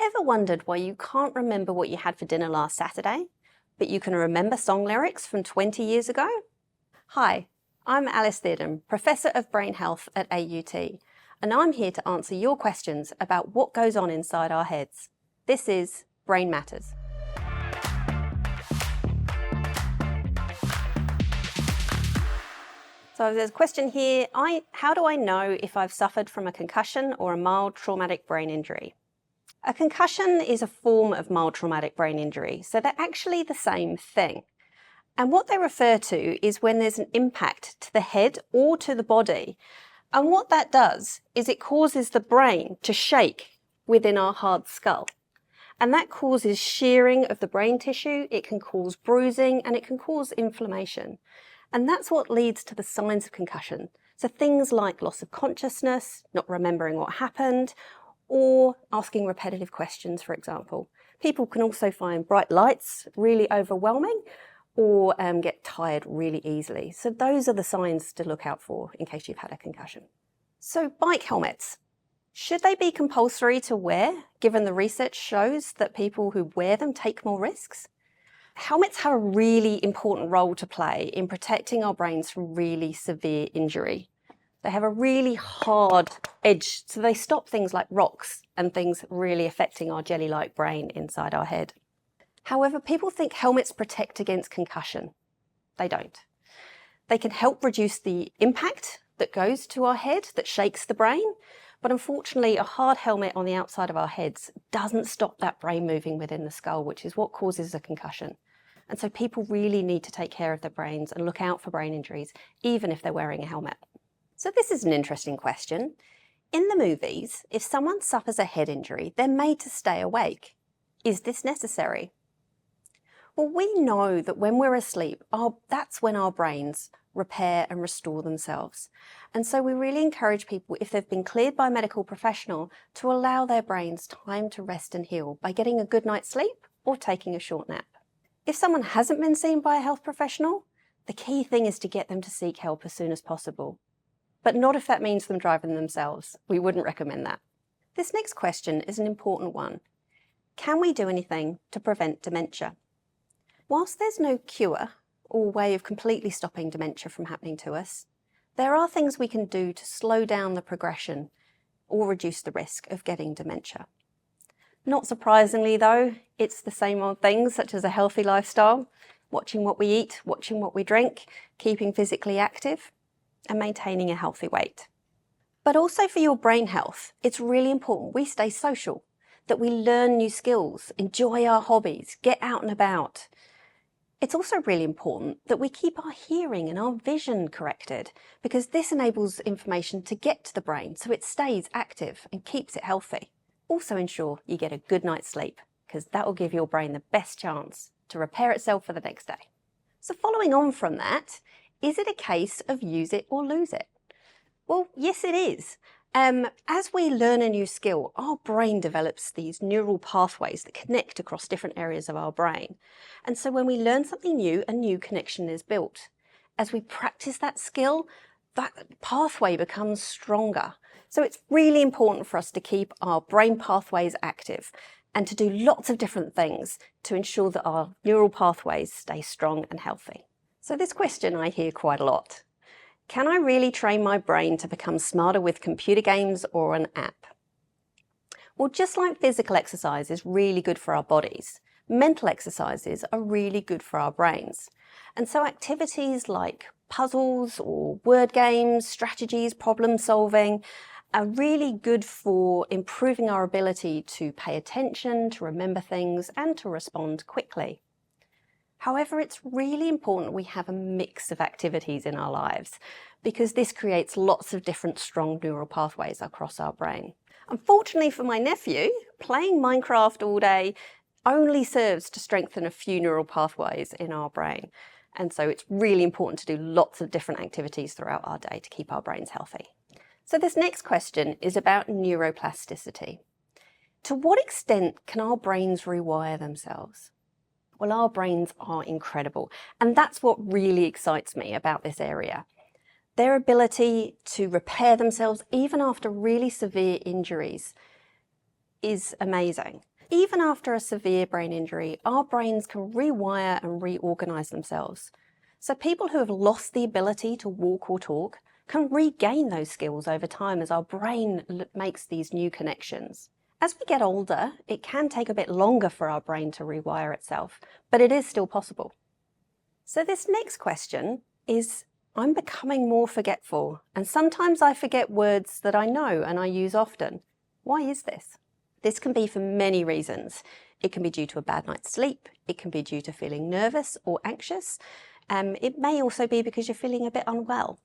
Ever wondered why you can't remember what you had for dinner last Saturday, but you can remember song lyrics from 20 years ago? Hi, I'm Alice Theadom, Professor of Brain Health at AUT, and I'm here to answer your questions about what goes on inside our heads. This is Brain Matters. So there's a question here, how do I know if I've suffered from a concussion or a mild traumatic brain injury? A concussion is a form of mild traumatic brain injury, so they're actually the same thing. And what they refer to is when there's an impact to the head or to the body. And what that does is it causes the brain to shake within our hard skull. And that causes shearing of the brain tissue, it can cause bruising, and it can cause inflammation. And that's what leads to the signs of concussion. So things like loss of consciousness, not remembering what happened, or asking repetitive questions, for example. People can also find bright lights really overwhelming or get tired really easily. So those are the signs to look out for in case you've had a concussion. So bike helmets, should they be compulsory to wear, given the research shows that people who wear them take more risks? Helmets have a really important role to play in protecting our brains from really severe injury. They have a really hard edge, so they stop things like rocks and things really affecting our jelly-like brain inside our head. However, people think helmets protect against concussion. They don't. They can help reduce the impact that goes to our head, that shakes the brain, but unfortunately a hard helmet on the outside of our heads doesn't stop that brain moving within the skull, which is what causes a concussion. And so people really need to take care of their brains and look out for brain injuries, even if they're wearing a helmet. So this is an interesting question. In the movies, if someone suffers a head injury, they're made to stay awake. Is this necessary? Well, we know that when we're asleep, that's when our brains repair and restore themselves. And so we really encourage people, if they've been cleared by a medical professional, to allow their brains time to rest and heal by getting a good night's sleep or taking a short nap. If someone hasn't been seen by a health professional, the key thing is to get them to seek help as soon as possible. But not if that means them driving themselves. We wouldn't recommend that. This next question is an important one. Can we do anything to prevent dementia? Whilst there's no cure or way of completely stopping dementia from happening to us, there are things we can do to slow down the progression or reduce the risk of getting dementia. Not surprisingly though, it's the same old things such as a healthy lifestyle, watching what we eat, watching what we drink, keeping physically active, and maintaining a healthy weight. But also for your brain health, it's really important we stay social, that we learn new skills, enjoy our hobbies, get out and about. It's also really important that we keep our hearing and our vision corrected, because this enables information to get to the brain so it stays active and keeps it healthy. Also ensure you get a good night's sleep, because that will give your brain the best chance to repair itself for the next day. So following on from that, is it a case of use it or lose it? Well, yes it is. As we learn a new skill, our brain develops these neural pathways that connect across different areas of our brain. And so when we learn something new, a new connection is built. As we practice that skill, that pathway becomes stronger. So it's really important for us to keep our brain pathways active and to do lots of different things to ensure that our neural pathways stay strong and healthy. So this question I hear quite a lot. Can I really train my brain to become smarter with computer games or an app? Well, just like physical exercise is really good for our bodies, mental exercises are really good for our brains. And so activities like puzzles or word games, strategies, problem solving are really good for improving our ability to pay attention, to remember things, and to respond quickly. However, it's really important we have a mix of activities in our lives, because this creates lots of different strong neural pathways across our brain. Unfortunately for my nephew, playing Minecraft all day only serves to strengthen a few neural pathways in our brain. And so it's really important to do lots of different activities throughout our day to keep our brains healthy. So this next question is about neuroplasticity. To what extent can our brains rewire themselves? Well, our brains are incredible, and that's what really excites me about this area. Their ability to repair themselves even after really severe injuries is amazing. Even after a severe brain injury, our brains can rewire and reorganize themselves. So people who have lost the ability to walk or talk can regain those skills over time as our brain makes these new connections. As we get older, it can take a bit longer for our brain to rewire itself, but it is still possible. So this next question is, I'm becoming more forgetful, and sometimes I forget words that I know and I use often. Why is this? This can be for many reasons. It can be due to a bad night's sleep. It can be due to feeling nervous or anxious. It may also be because you're feeling a bit unwell.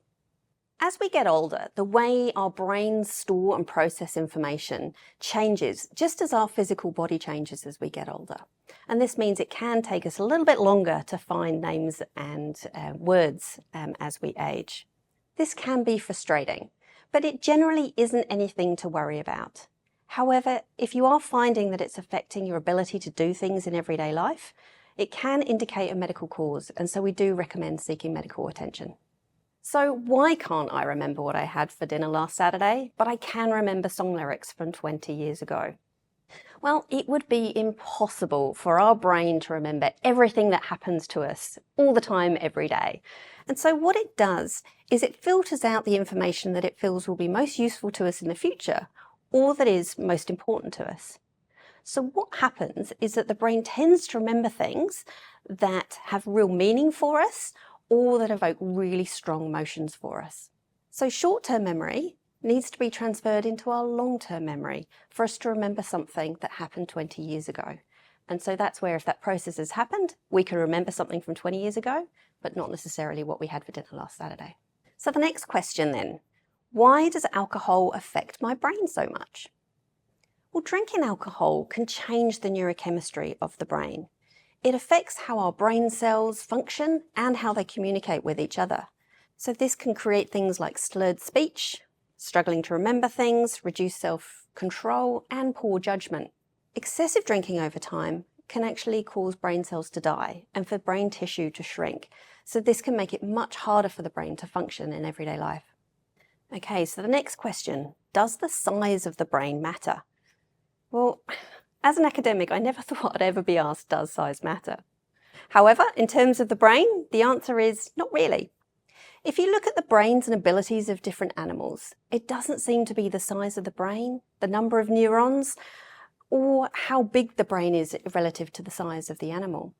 As we get older, the way our brains store and process information changes, just as our physical body changes as we get older. And this means it can take us a little bit longer to find names and words as we age. This can be frustrating, but it generally isn't anything to worry about. However, if you are finding that it's affecting your ability to do things in everyday life, it can indicate a medical cause, and so we do recommend seeking medical attention. So why can't I remember what I had for dinner last Saturday, but I can remember song lyrics from 20 years ago? Well, it would be impossible for our brain to remember everything that happens to us all the time, every day. And so what it does is it filters out the information that it feels will be most useful to us in the future, or that is most important to us. So what happens is that the brain tends to remember things that have real meaning for us, or that evoke really strong emotions for us. So short-term memory needs to be transferred into our long-term memory for us to remember something that happened 20 years ago. And so that's where, if that process has happened, we can remember something from 20 years ago, but not necessarily what we had for dinner last Saturday. So the next question then, why does alcohol affect my brain so much? Well, drinking alcohol can change the neurochemistry of the brain. It affects how our brain cells function and how they communicate with each other. So this can create things like slurred speech, struggling to remember things, reduced self-control, and poor judgment. Excessive drinking over time can actually cause brain cells to die and for brain tissue to shrink. So this can make it much harder for the brain to function in everyday life. Okay, so the next question, does the size of the brain matter? Well, as an academic, I never thought I'd ever be asked, does size matter? However, in terms of the brain, the answer is not really. If you look at the brains and abilities of different animals, it doesn't seem to be the size of the brain, the number of neurons, or how big the brain is relative to the size of the animal.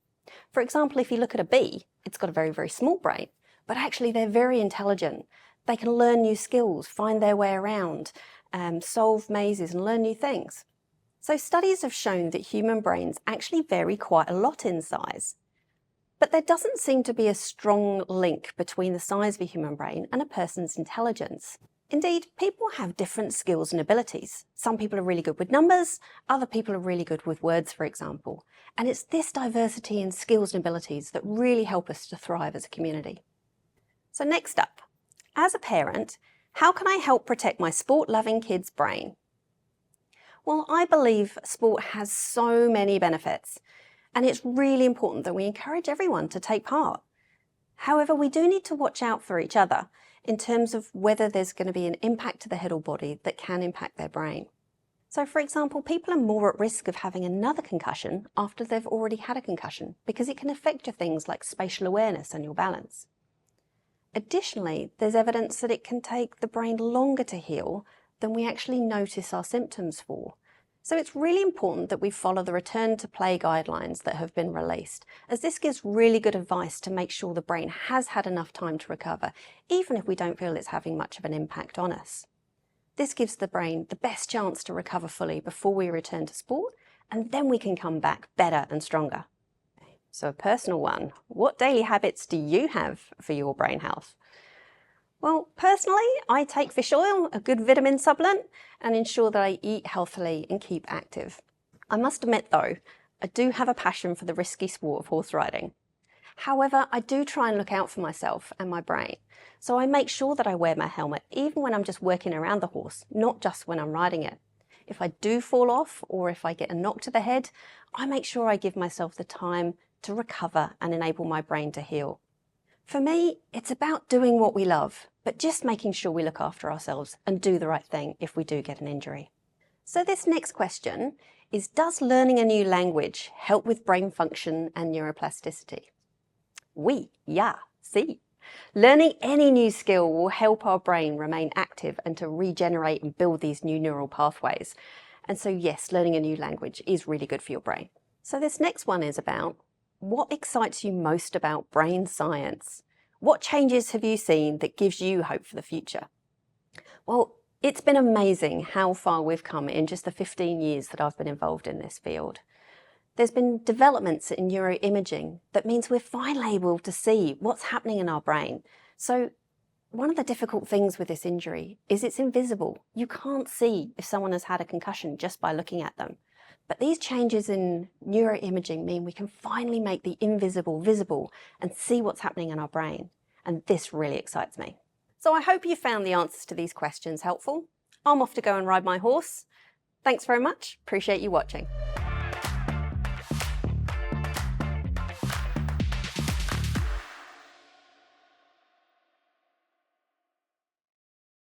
For example, if you look at a bee, it's got a very, very small brain, but actually they're very intelligent. They can learn new skills, find their way around, solve mazes and learn new things. So studies have shown that human brains actually vary quite a lot in size. But there doesn't seem to be a strong link between the size of a human brain and a person's intelligence. Indeed, people have different skills and abilities. Some people are really good with numbers, other people are really good with words, for example. And it's this diversity in skills and abilities that really help us to thrive as a community. So next up, as a parent, how can I help protect my sport-loving kid's brain? Well, I believe sport has so many benefits, and it's really important that we encourage everyone to take part. However, we do need to watch out for each other in terms of whether there's going to be an impact to the head or body that can impact their brain. So, for example, people are more at risk of having another concussion after they've already had a concussion because it can affect your things like spatial awareness and your balance. Additionally, there's evidence that it can take the brain longer to heal than we actually notice our symptoms for. So it's really important that we follow the return to play guidelines that have been released, as this gives really good advice to make sure the brain has had enough time to recover, even if we don't feel it's having much of an impact on us. This gives the brain the best chance to recover fully before we return to sport, and then we can come back better and stronger. So a personal one, what daily habits do you have for your brain health? Well, personally, I take fish oil, a good vitamin supplement, and ensure that I eat healthily and keep active. I must admit though, I do have a passion for the risky sport of horse riding. However, I do try and look out for myself and my brain. So I make sure that I wear my helmet even when I'm just working around the horse, not just when I'm riding it. If I do fall off or if I get a knock to the head, I make sure I give myself the time to recover and enable my brain to heal. For me, it's about doing what we love, but just making sure we look after ourselves and do the right thing if we do get an injury. So this next question is, does learning a new language help with brain function and neuroplasticity? Oui, yeah, si. Learning any new skill will help our brain remain active and to regenerate and build these new neural pathways. And so yes, learning a new language is really good for your brain. So this next one is about what excites you most about brain science? What changes have you seen that gives you hope for the future? Well, it's been amazing how far we've come in just the 15 years that I've been involved in this field. There's been developments in neuroimaging that means we're finally able to see what's happening in our brain. So one of the difficult things with this injury is it's invisible. You can't see if someone has had a concussion just by looking at them. But these changes in neuroimaging mean we can finally make the invisible visible and see what's happening in our brain. And this really excites me. So I hope you found the answers to these questions helpful. I'm off to go and ride my horse. Thanks very much. Appreciate you watching.